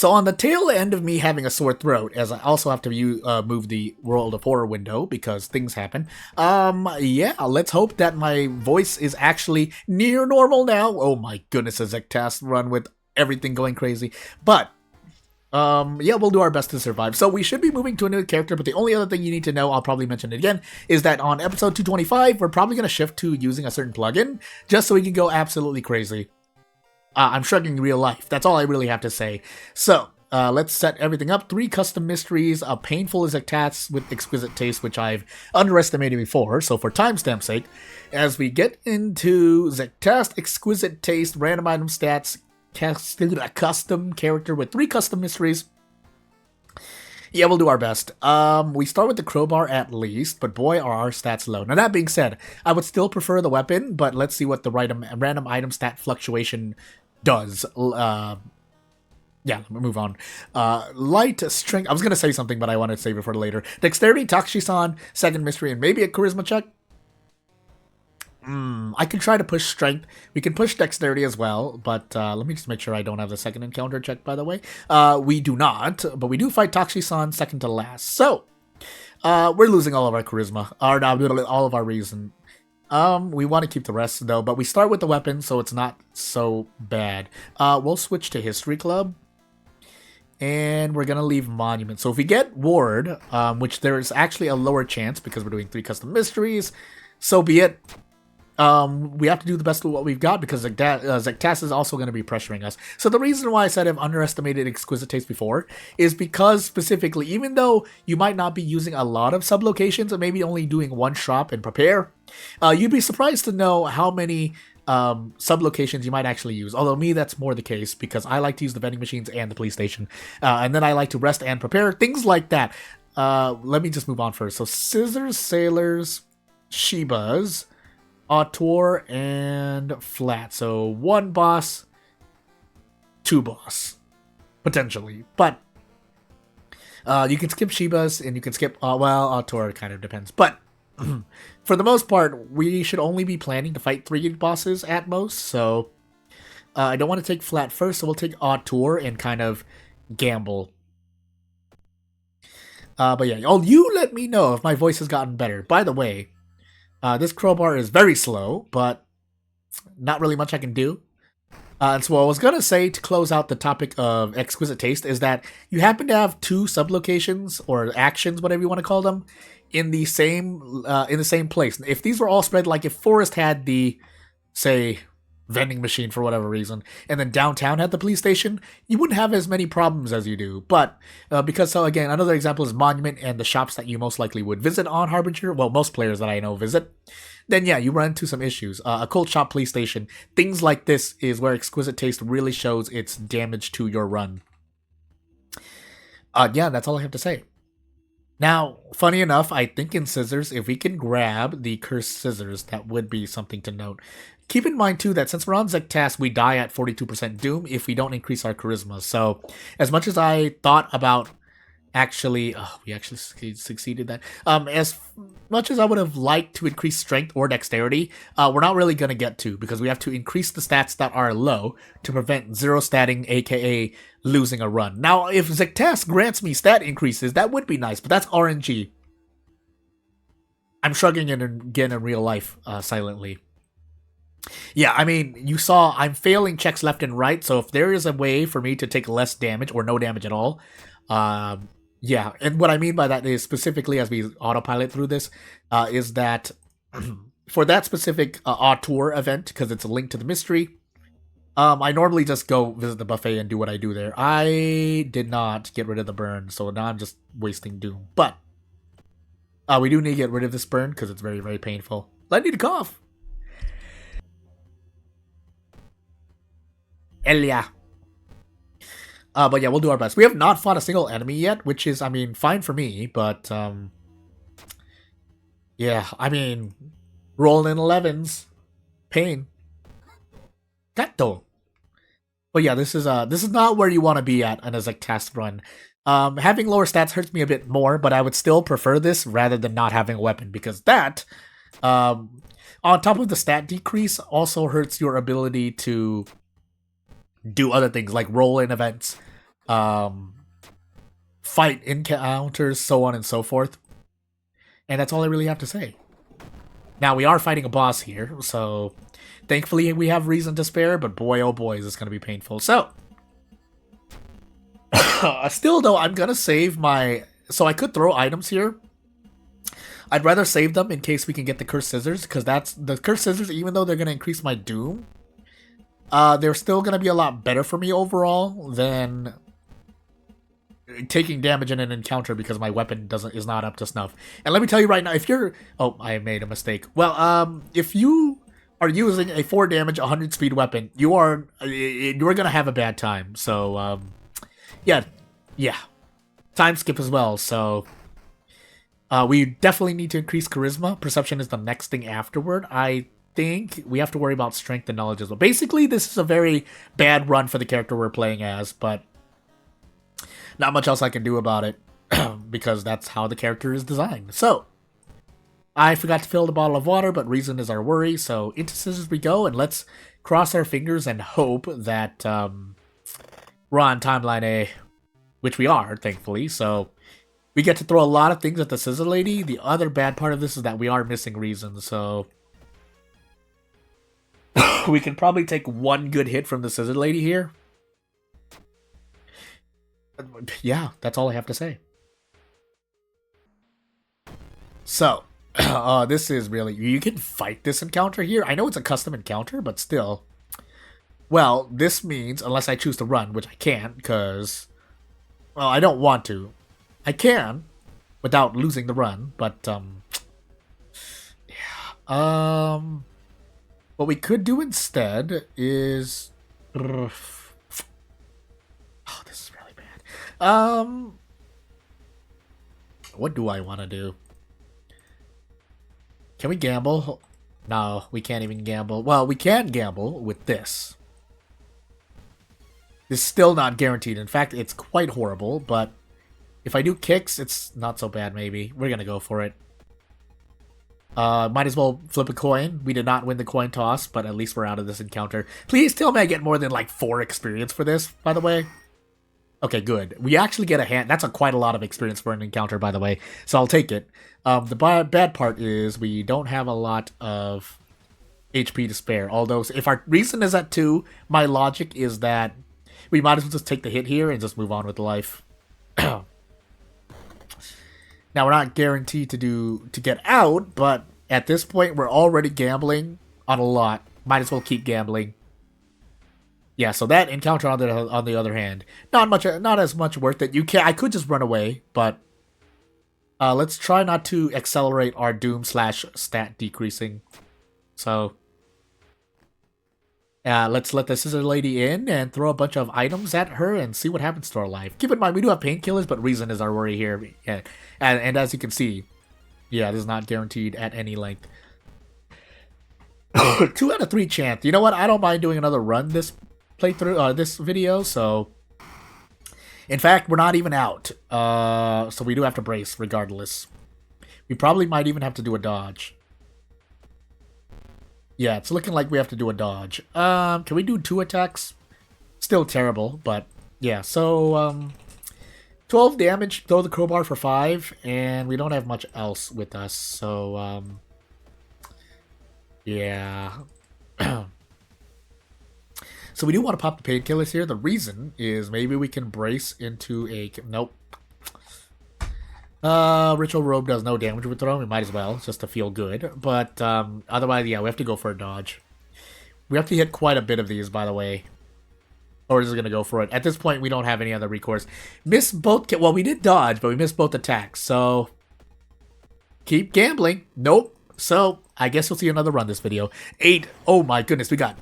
So on the tail end of me having a sore throat, as I also have to move the World of Horror window because things happen. Yeah, let's hope that my voice is actually near normal now. Oh my goodness, a Zektas run with everything going crazy. But yeah, we'll do our best to survive. So we should be moving to a new character, but the only other thing you need to know, I'll probably mention it again, is that on episode 225, we're probably going to shift to using a certain plugin, just so we can go absolutely crazy. I'm shrugging real life. That's all I really have to say. So, let's set everything up. 3 custom mysteries, painful as tats with exquisite taste, which I've underestimated before. So for timestamp's sake, as we get into Zektas, exquisite taste, random item stats, a custom character with 3 custom mysteries. Yeah, we'll do our best. We start with the crowbar at least, but boy, are our stats low. Now, that being said, I would still prefer the weapon, but let's see what the random item stat fluctuation does. Yeah, let me move on. Light, strength. I was going to say something, but I wanted to save it for later. Dexterity, Takshisan, second mystery, and maybe a charisma check. I can try to push strength. We can push dexterity as well, but let me just make sure I don't have the second encounter check, by the way. We do not, but we do fight Takshisan second to last. So, we're losing all of our charisma, or all of our reason. We want to keep the rest, though, but we start with the weapon, so it's not so bad. We'll switch to History Club, and we're going to leave Monument. So if we get Ward, which there is actually a lower chance because we're doing 3 custom mysteries, so be it. We have to do the best with what we've got because Zektas is also going to be pressuring us. So the reason why I said I've underestimated Exquisite Taste before is because specifically, even though you might not be using a lot of sublocations and maybe only doing 1 shop and prepare, you'd be surprised to know how many sublocations you might actually use. Although me, that's more the case because I like to use the vending machines and the police station. And then I like to rest and prepare, things like that. Let me just move on first. So Scissors, Sailors, Shibas, Auteur, and Flat. So 1 boss, 2 boss, potentially. But you can skip Shibas, and you can skip, well, Auteur kind of depends. But for the most part, we should only be planning to fight 3 bosses at most. So I don't want to take Flat first, so we'll take Auteur and kind of gamble. But yeah, you let me know if my voice has gotten better. By the way, this crowbar is very slow, but not really much I can do. And so what I was going to say to close out the topic of exquisite taste is that you happen to have 2 sublocations or actions, whatever you want to call them, in the same place. If these were all spread, like if Forest had the, say, vending machine for whatever reason, and then downtown had the police station, you wouldn't have as many problems as you do. But so again, another example is Monument and the shops that you most likely would visit on Harbinger. Well, most players that I know visit. Then yeah, you run into some issues. A cold shop, police station, things like this is where Exquisite Taste really shows its damage to your run. Yeah, that's all I have to say. Now, funny enough, I think in Scissors, if we can grab the Cursed Scissors, that would be something to note. Keep in mind, too, that since we're on Zektas, we die at 42% Doom if we don't increase our Charisma. So, as much as I thought about we actually succeeded that. As much as I would have liked to increase Strength or Dexterity, we're not really going to get to, because we have to increase the stats that are low to prevent 0 statting, aka losing a run. Now, if Zektas grants me stat increases, that would be nice, but that's RNG. I'm shrugging it again in real life, silently. Yeah, I mean, you saw I'm failing checks left and right, so if there is a way for me to take less damage or no damage at all, yeah, and what I mean by that is specifically as we autopilot through this, is that for that specific Auteur event, because it's a link to the mystery, I normally just go visit the buffet and do what I do there. I did not get rid of the burn, so now I'm just wasting Doom. But we do need to get rid of this burn because it's very, very painful. I need to cough. Elia. But yeah, we'll do our best. We have not fought a single enemy yet, which is, I mean, fine for me, but, yeah, I mean, rolling in 11s. Pain. Gato. But yeah, this is not where you want to be at on a Zektas run. Having lower stats hurts me a bit more, but I would still prefer this rather than not having a weapon, because that, on top of the stat decrease, also hurts your ability to do other things like roll in events, fight encounters, so on and so forth. And that's all I really have to say. Now, we are fighting a boss here, so thankfully we have reason to spare, but boy, oh boy, is this going to be painful. So, still though, I'm going to save my... So I could throw items here. I'd rather save them in case we can get the Cursed Scissors, because that's... The Cursed Scissors, even though they're going to increase my Doom, they're still going to be a lot better for me overall than taking damage in an encounter because my weapon is not up to snuff. And let me tell you right now, if you're... Oh, I made a mistake. Well, if you are using a 4 damage, 100 speed weapon, you're gonna have a bad time. So, yeah. Time skip as well, so... we definitely need to increase charisma. Perception is the next thing afterward. I think we have to worry about strength and knowledge as well. Basically, this is a very bad run for the character we're playing as, but not much else I can do about it because that's how the character is designed. So, I forgot to fill the bottle of water, but reason is our worry. So, into scissors we go, and let's cross our fingers and hope that we're on timeline A, which we are, thankfully. So, we get to throw a lot of things at the scissor lady. The other bad part of this is that we are missing reason, so we can probably take one good hit from the scissor lady here. Yeah, that's all I have to say. So, this is really... You can fight this encounter here. I know it's a custom encounter, but still. Well, this means, unless I choose to run, which I can't, because... Well, I don't want to. I can, without losing the run, but, yeah. What we could do instead is... Oh, this is really bad. What do I want to do? Can we gamble? No, we can't even gamble. Well, we can gamble with this. It's still not guaranteed. In fact, it's quite horrible, but if I do kicks, it's not so bad, maybe. We're gonna go for it. Might as well flip a coin. We did not win the coin toss, but at least we're out of this encounter. Please tell me I get more than, like, 4 experience for this, by the way. Okay, good. We actually get a hand. That's quite a lot of experience for an encounter, by the way. So I'll take it. The bad part is we don't have a lot of HP to spare. Although, if our reason is at 2, my logic is that we might as well just take the hit here and just move on with life. Now, we're not guaranteed to get out, but at this point, we're already gambling on a lot. Might as well keep gambling. Yeah, so that encounter on the other hand, not as much worth it. I could just run away, but let's try not to accelerate our doom / stat decreasing. So, let's let the scissor lady in and throw a bunch of items at her and see what happens to our life. Keep in mind, we do have painkillers, but reason is our worry here. Yeah. And as you can see, yeah, this is not guaranteed at any length. 2 out of 3 chance. You know what? I don't mind doing another run this playthrough, this video. So, in fact, we're not even out. So we do have to brace regardless. We probably might even have to do a dodge. Yeah, it's looking like we have to do a dodge. Can we do 2 attacks? Still terrible, but yeah. So, 12 damage, throw the crowbar for 5, and we don't have much else with us, so, yeah. So we do want to pop the painkillers here. The reason is maybe we can brace into a... Nope. Ritual Robe does no damage with throw. We might as well, just to feel good. But, otherwise, yeah, we have to go for a dodge. We have to hit quite a bit of these, by the way. Or we're just going to go for it. At this point, we don't have any other recourse. Missed both... Well, we did dodge, but we missed both attacks. So, keep gambling. Nope. So, I guess we'll see another run this video. 8. Oh my goodness, we got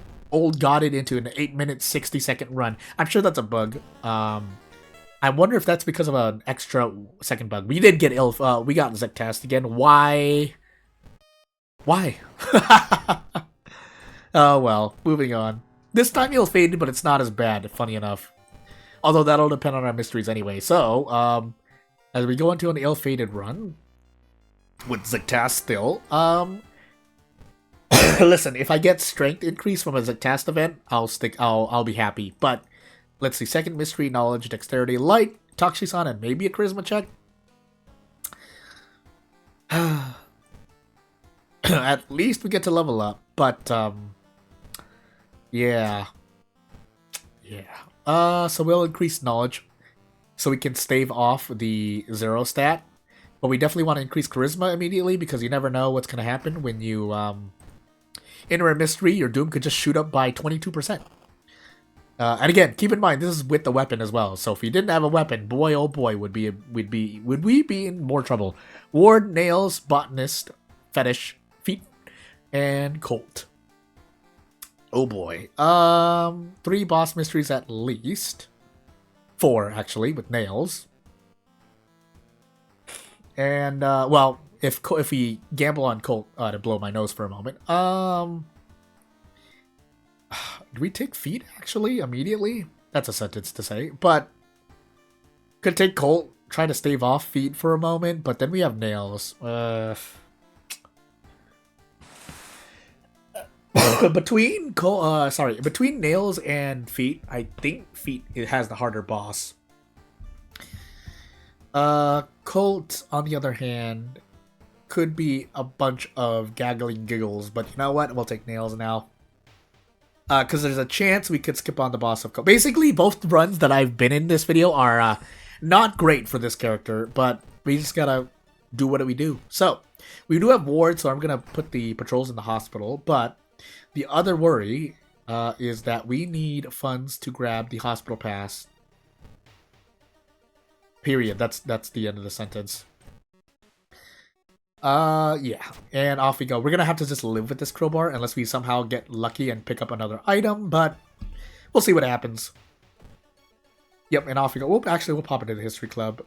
got it into an 8-minute, 60-second run. I'm sure that's a bug. I wonder if that's because of an extra second bug. We did get we got Zectast again. Why? Why? Oh well, moving on. This time he'll fade, but it's not as bad, funny enough. Although that'll depend on our mysteries anyway. So, as we go into an ill-fated run with Zectast still, listen, if I get strength increase from a Zectast event, I'll be happy. But Let's see. Second mystery, knowledge, dexterity, light, Toxi-san, and maybe a charisma check. At least we get to level up. But, yeah. Yeah. So we'll increase knowledge so we can stave off the 0 stat. But we definitely want to increase charisma immediately because you never know what's going to happen when you enter a mystery. Your doom could just shoot up by 22%. And again, keep in mind this is with the weapon as well. So if you didn't have a weapon, boy oh boy, would we be in more trouble? Ward, nails, botanist, fetish, feet, and Colt. Oh boy. 3 boss mysteries at least. 4 actually with nails. And well, if we gamble on Colt to blow my nose for a moment, do we take feet actually immediately? That's a sentence to say, but could take Colt, try to stave off feet for a moment, but then we have nails. Between nails and feet, I think feet it has the harder boss. Colt, on the other hand, could be a bunch of gaggling giggles, but you know what? We'll take nails now. Because there's a chance we could skip on the boss of Colt. Basically, both runs that I've been in this video are not great for this character, but we just gotta do what we do. So, we do have wards, so I'm gonna put the patrols in the hospital, but the other worry is that we need funds to grab the hospital pass. Period. That's the end of the sentence. Yeah. And off we go. We're gonna have to just live with this crowbar unless we somehow get lucky and pick up another item, but we'll see what happens. Yep, and off we go. Whoop, actually, we'll pop into the history club.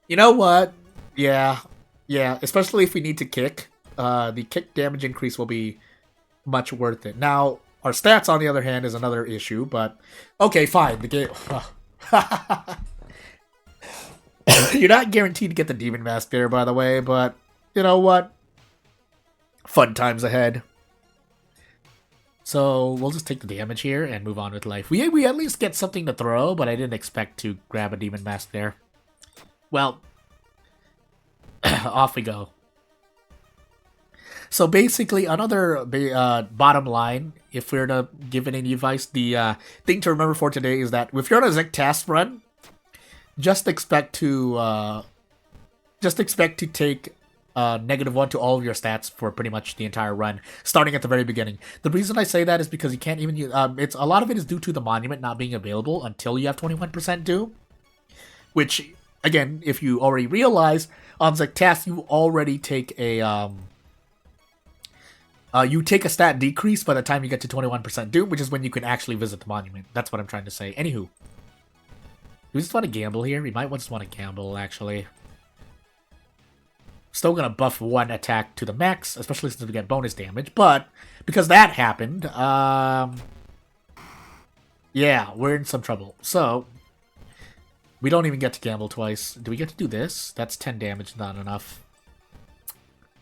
You know what? Yeah, especially if we need to kick. The kick damage increase will be much worth it. Now, our stats, on the other hand, is another issue, but okay, fine. The game. You're not guaranteed to get the Demon Mask there, by the way, but you know what? Fun times ahead. So we'll just take the damage here and move on with life. We at least get something to throw, but I didn't expect to grab a Demon Mask there. Well, off we go. So basically, another bottom line, if we're to give it any advice, the thing to remember for today is that if you're on a Zik task run, just expect to take -1 to all of your stats for pretty much the entire run, starting at the very beginning. The reason I say that is because you can't even use, it's a lot of it is due to the monument not being available until you have 21% doom, which again, if you already realize on Zik task, you already take a stat decrease by the time you get to 21% doom, which is when you can actually visit the monument. That's what I'm trying to say. Anywho. Do we just want to gamble here? We might just want to gamble, actually. Still going to buff 1 attack to the max, especially since we get bonus damage. But, because that happened, yeah, we're in some trouble. So, we don't even get to gamble twice. Do we get to do this? That's 10 damage, not enough.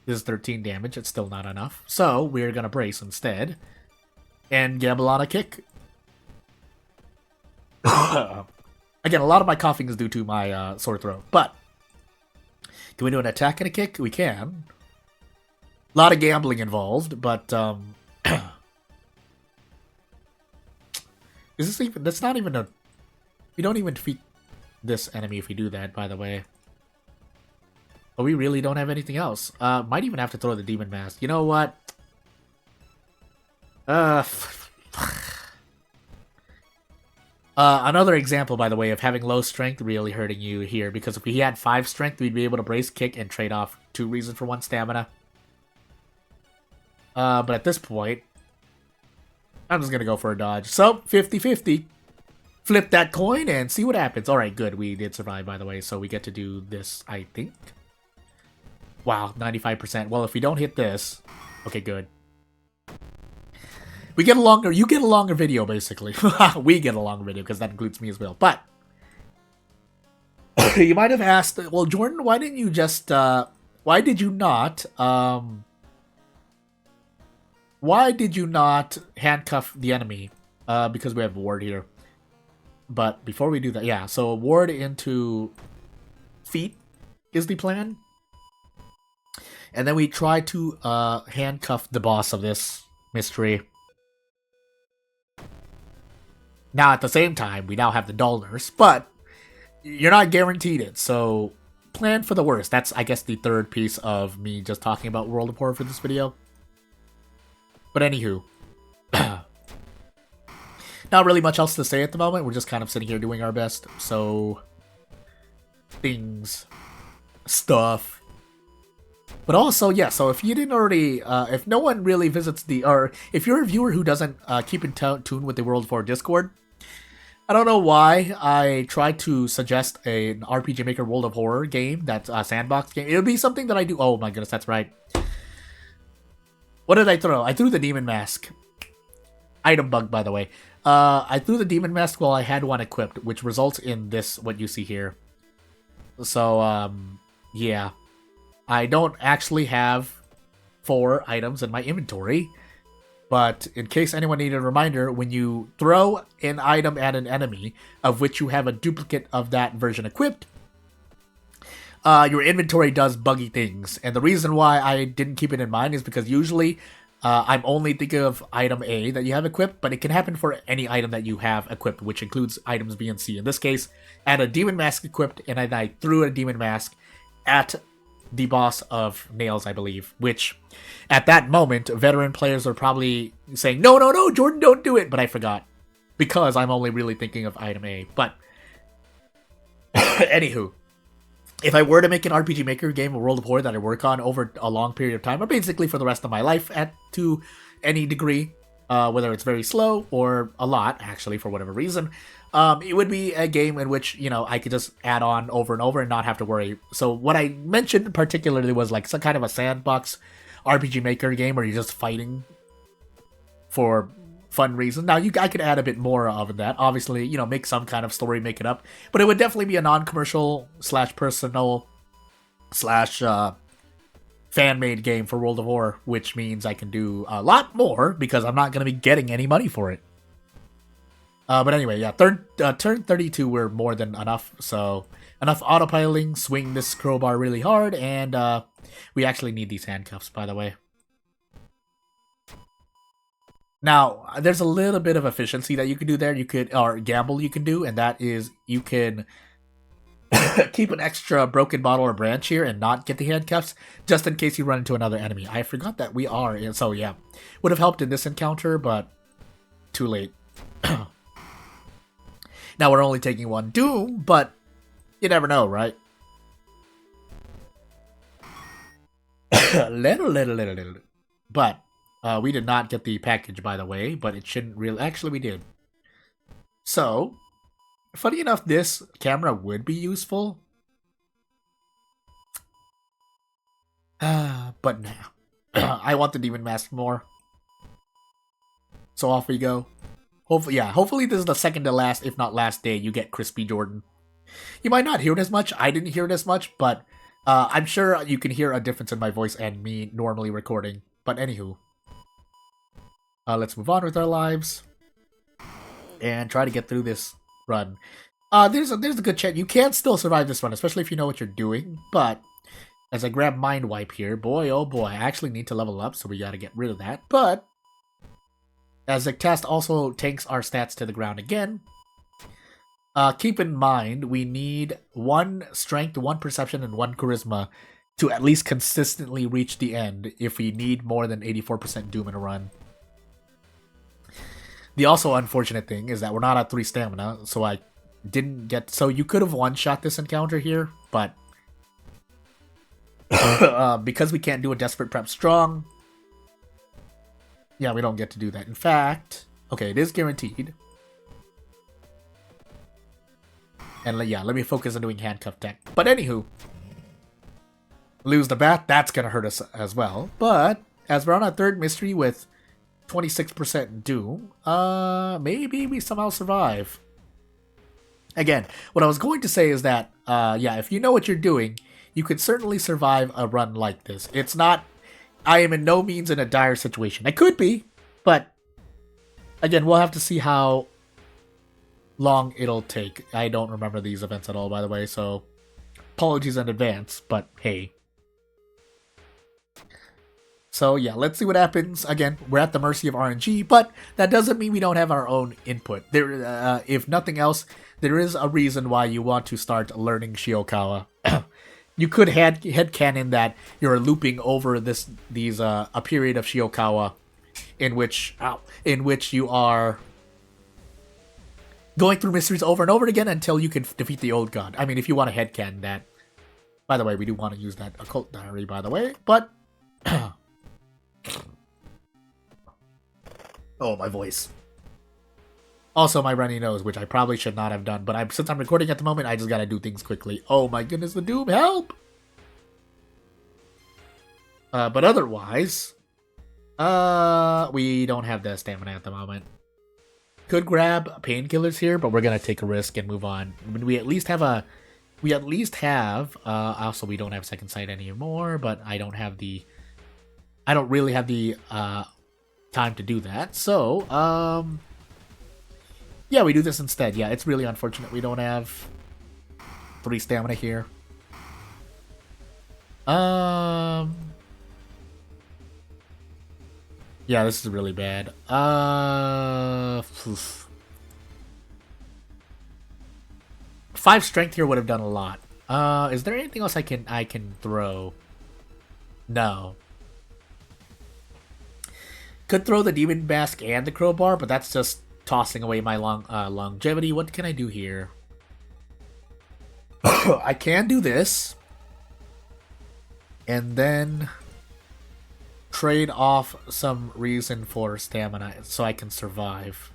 This is 13 damage, it's still not enough. So, we're going to brace instead. And gamble on a kick. Again, a lot of my coughing is due to my sore throat. But, can we do an attack and a kick? We can. A lot of gambling involved, but, is this even, that's not even a, we don't even defeat this enemy if we do that, by the way. But we really don't have anything else. Might even have to throw the Demon Mask. You know what? Another example, by the way, of having low strength really hurting you here, because if we had 5 strength, we'd be able to brace, kick, and trade off 2 reason for 1 stamina. But at this point, I'm just gonna go for a dodge. So, 50-50. Flip that coin and see what happens. Alright, good. We did survive, by the way, so we get to do this, I think. Wow, 95%. Well, if we don't hit this... Okay, good. We get a longer... You get a longer video, basically. We get a longer video, because that includes me as well. But... you might have asked... Well, Jordan, why didn't you just... why did you not... Why did you not handcuff the enemy? Because we have ward here. But before we do that, yeah, so ward into feet is the plan. And then we try to handcuff the boss of this mystery. Now, at the same time, we now have the dullness, but you're not guaranteed it, so plan for the worst. That's, I guess, the third piece of me just talking about World of Horror for this video. But anywho, not really much else to say at the moment. We're just kind of sitting here doing our best. So, things, stuff. But also, yeah, so if you didn't already, if no one really visits the, or if you're a viewer who doesn't keep in tune with the World of Horror Discord, I don't know why I tried to suggest an RPG Maker World of Horror game, that's a sandbox game. It would be something that I do. Oh my goodness, that's right. What did I throw? I threw the Demon Mask. Item bug, by the way. I threw the Demon Mask while I had one equipped, which results in this, what you see here. So, yeah. I don't actually have 4 items in my inventory. But in case anyone needed a reminder, when you throw an item at an enemy, of which you have a duplicate of that version equipped, your inventory does buggy things. And the reason why I didn't keep it in mind is because usually I'm only thinking of item A that you have equipped, but it can happen for any item that you have equipped, which includes items B and C. In this case, I had a Demon Mask equipped, and I threw a Demon Mask at the boss of Nails, I believe, which at that moment, veteran players are probably saying, no, Jordan, don't do it, but I forgot, because I'm only really thinking of item A. But, anywho, if I were to make an RPG Maker game, a World of Horror that I work on over a long period of time, or basically for the rest of my life to any degree, whether it's very slow or a lot, actually, for whatever reason, it would be a game in which, you know, I could just add on over and over and not have to worry. So what I mentioned particularly was like some kind of a sandbox RPG Maker game where you're just fighting for fun reasons. Now, I could add a bit more of that. Obviously, you know, make some kind of story, make it up. But it would definitely be a non-commercial / personal / fan-made game for World of Horror, which means I can do a lot more because I'm not going to be getting any money for it. But anyway, yeah, turn 32 we're more than enough, so enough autopiloting, swing this crowbar really hard, and we actually need these handcuffs, by the way. Now, there's a little bit of efficiency that you can do there, or gamble you can do, and that is you can keep an extra broken bottle or branch here and not get the handcuffs, just in case you run into another enemy. I forgot that we are, so yeah, would have helped in this encounter, but too late. Now we're only taking 1 doom, but you never know, right? little. But we did not get the package, by the way, but it shouldn't really... Actually, we did. So, funny enough, this camera would be useful. But now, I want the Demon Mask more. So off we go. Hopefully this is the second to last, if not last day, you get Crispy Jordan. You might not hear it as much. I didn't hear it as much, but I'm sure you can hear a difference in my voice and me normally recording. But anywho, let's move on with our lives and try to get through this run. There's a good chance you can still survive this run, especially if you know what you're doing. But as I grab Mind Wipe here, boy, oh boy, I actually need to level up, so we gotta get rid of that. But as the test also takes our stats to the ground again, keep in mind we need 1 strength, 1 perception, and 1 charisma to at least consistently reach the end if we need more than 84% doom in a run. The also unfortunate thing is that we're not at 3 stamina, so I didn't get... So you could have one-shot this encounter here, but because we can't do a Desperate Prep Strong, yeah, we don't get to do that. In fact, okay, it is guaranteed. And yeah, let me focus on doing handcuff tech. But anywho, lose the bat, that's going to hurt us as well. But as we're on our 3rd mystery with 26% doom, maybe we somehow survive. Again, what I was going to say is that, yeah, if you know what you're doing, you could certainly survive a run like this. It's not I am in no means in a dire situation. I could be, but again, we'll have to see how long it'll take. I don't remember these events at all, by the way, so apologies in advance, but hey. So yeah, let's see what happens. Again, we're at the mercy of RNG, but that doesn't mean we don't have our own input. There, if nothing else, there is a reason why you want to start learning Shiokawa. You could headcanon that you're looping over a period of Shiokawa in which you are going through mysteries over and over again until you can defeat the old god. I mean, if you want to headcanon that. By the way, we do want to use that occult diary, by the way, but oh, my voice. Also, my runny nose, which I probably should not have done, but since I'm recording at the moment, I just gotta do things quickly. Oh my goodness, the Doom, help! But otherwise, we don't have the stamina at the moment. Could grab painkillers here, but we're gonna take a risk and move on. I mean, we at least have, also we don't have second sight anymore, but I don't really have the, time to do that. So, yeah, we do this instead. Yeah, it's really unfortunate we don't have 3 stamina here. Yeah, this is really bad. 5 strength here would have done a lot. Is there anything else I can throw? No. Could throw the demon mask and the crowbar, but that's just tossing away my longevity. What can I do here? I can do this. And then trade off some reason for stamina so I can survive.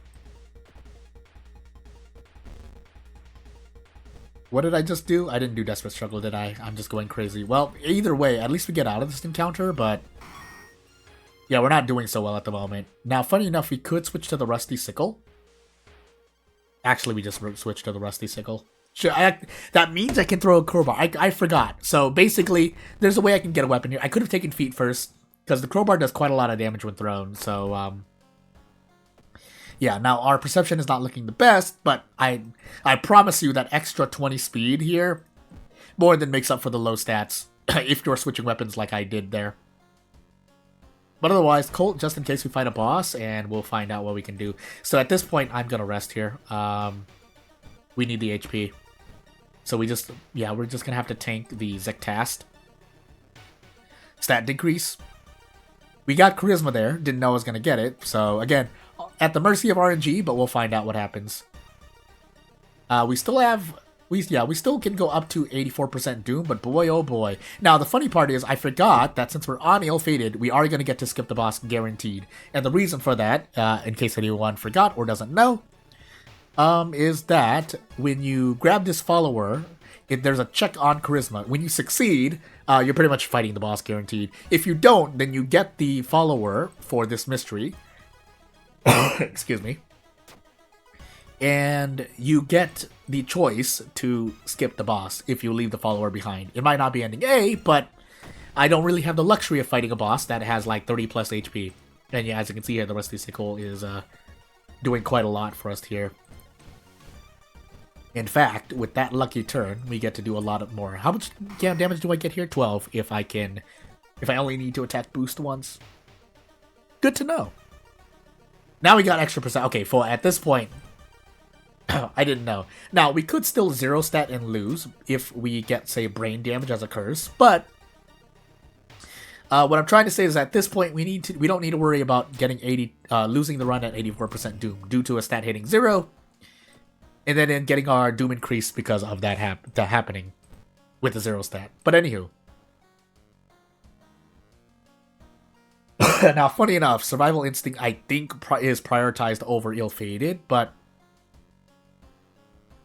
What did I just do? I didn't do Desperate Struggle, did I? I'm just going crazy. Well, either way, at least we get out of this encounter, but yeah, we're not doing so well at the moment. Now, funny enough, we could switch to the Rusty Sickle. Actually, we just switched to the Rusty Sickle. Sure, that means I can throw a crowbar. I forgot. So basically, there's a way I can get a weapon here. I could have taken feet first, because the crowbar does quite a lot of damage when thrown. So, yeah, now our perception is not looking the best, but I promise you that extra 20 speed here more than makes up for the low stats if you're switching weapons like I did there. But otherwise, Colt, just in case we fight a boss, and we'll find out what we can do. So at this point, I'm going to rest here. We need the HP. So we're just going to have to tank the Zektast. Stat decrease. We got Charisma there. Didn't know I was going to get it. So again, at the mercy of RNG, but we'll find out what happens. We still can go up to 84% Doom, but boy, oh boy. Now, the funny part is, I forgot that since we're on Ill-Fated, we are going to get to skip the boss guaranteed. And the reason for that, in case anyone forgot or doesn't know, is that when you grab this follower, there's a check on Charisma. When you succeed, you're pretty much fighting the boss guaranteed. If you don't, then you get the follower for this mystery. Excuse me. And you get the choice to skip the boss if you leave the follower behind. It might not be ending A, but I don't really have the luxury of fighting a boss that has like 30 plus HP. And yeah, as you can see here, the Rusty Sickle is doing quite a lot for us here. In fact, with that lucky turn, we get to do a lot more. How much damage do I get here? 12 if I only need to attack boost once. Good to know. Now we got extra percent. Okay, at this point, I didn't know. Now, we could still zero stat and lose if we get, say, brain damage as a curse, but what I'm trying to say is at this point, we don't need to worry about getting losing the run at 84% Doom due to a stat hitting 0, and then getting our Doom increase because of that happening with the 0 stat. But anywho. Now, funny enough, Survival Instinct, I think, is prioritized over Ill-Fated, but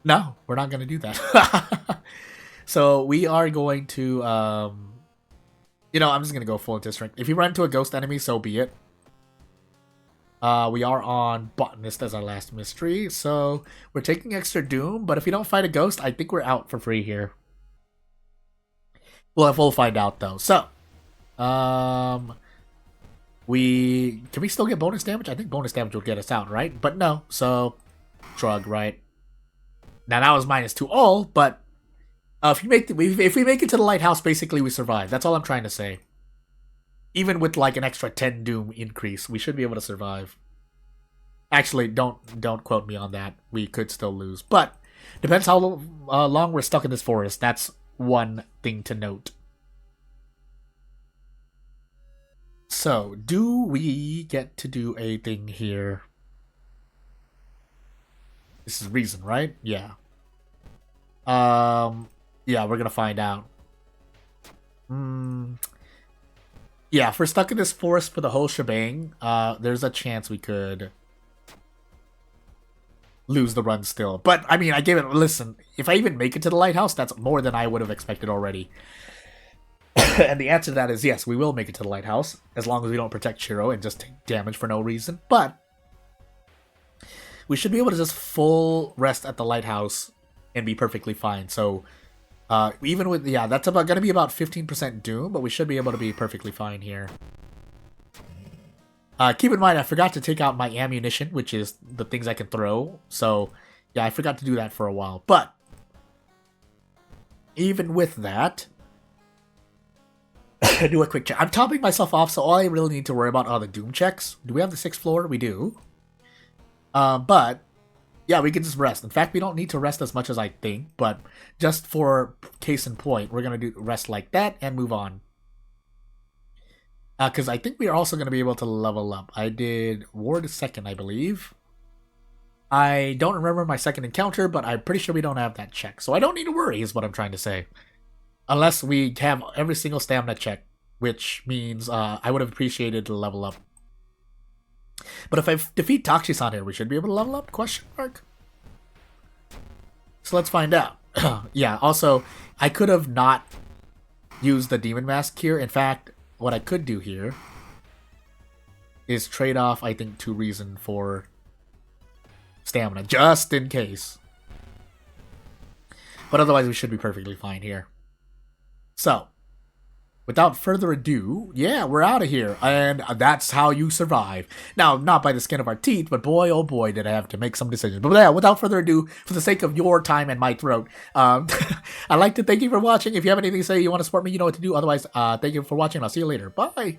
no, we're not going to do that. So we are going to, I'm just going to go full into strength. If you run into a ghost enemy, so be it. We are on Botanist as our last mystery, so we're taking extra Doom, but if we don't fight a ghost, I think we're out for free here. We'll find out, though. So, Can we still get bonus damage? I think bonus damage will get us out, right? But no, so shrug, right? Now that was -2 all, but if we make it to the lighthouse, basically we survive. That's all I'm trying to say. Even with like an extra 10 doom increase, we should be able to survive. Actually, don't quote me on that. We could still lose, but depends how long we're stuck in this forest. That's one thing to note. So, do we get to do a thing here? This is reason, right? Yeah. Yeah, we're gonna find out. Yeah, if we're stuck in this forest for the whole shebang, there's a chance we could lose the run still. But, I mean, I gave it... Listen, if I even make it to the lighthouse, that's more than I would have expected already. And the answer to that is yes, we will make it to the lighthouse, as long as we don't protect Shiro and just take damage for no reason. But we should be able to just full rest at the lighthouse and be perfectly fine. So even with... Yeah, that's going to be about 15% doom, but we should be able to be perfectly fine here. Keep in mind, I forgot to take out my ammunition, which is the things I can throw. So, yeah, I forgot to do that for a while. But even with that, do a quick check. I'm topping myself off, so all I really need to worry about are the doom checks. Do we have the 6th floor? We do. But, yeah, we can just rest. In fact, we don't need to rest as much as I think, but just for case in point, we're going to do rest like that and move on. Because I think we are also going to be able to level up. I did Ward 2nd, I believe. I don't remember my 2nd encounter, but I'm pretty sure we don't have that check. So I don't need to worry, is what I'm trying to say. Unless we have every single stamina check, which means I would have appreciated to level up. But if I defeat Tachi-san here, we should be able to level up? Question mark. So let's find out. Yeah, also, I could have not used the Demon Mask here. In fact, what I could do here is trade off, I think, 2 reason for stamina, just in case. But otherwise, we should be perfectly fine here. So, without further ado, yeah, we're out of here. And that's how you survive. Now, not by the skin of our teeth, but boy, oh boy, did I have to make some decisions. But yeah, without further ado, for the sake of your time and my throat, I'd like to thank you for watching. If you have anything to say, you want to support me, you know what to do. Otherwise, thank you for watching. I'll see you later. Bye.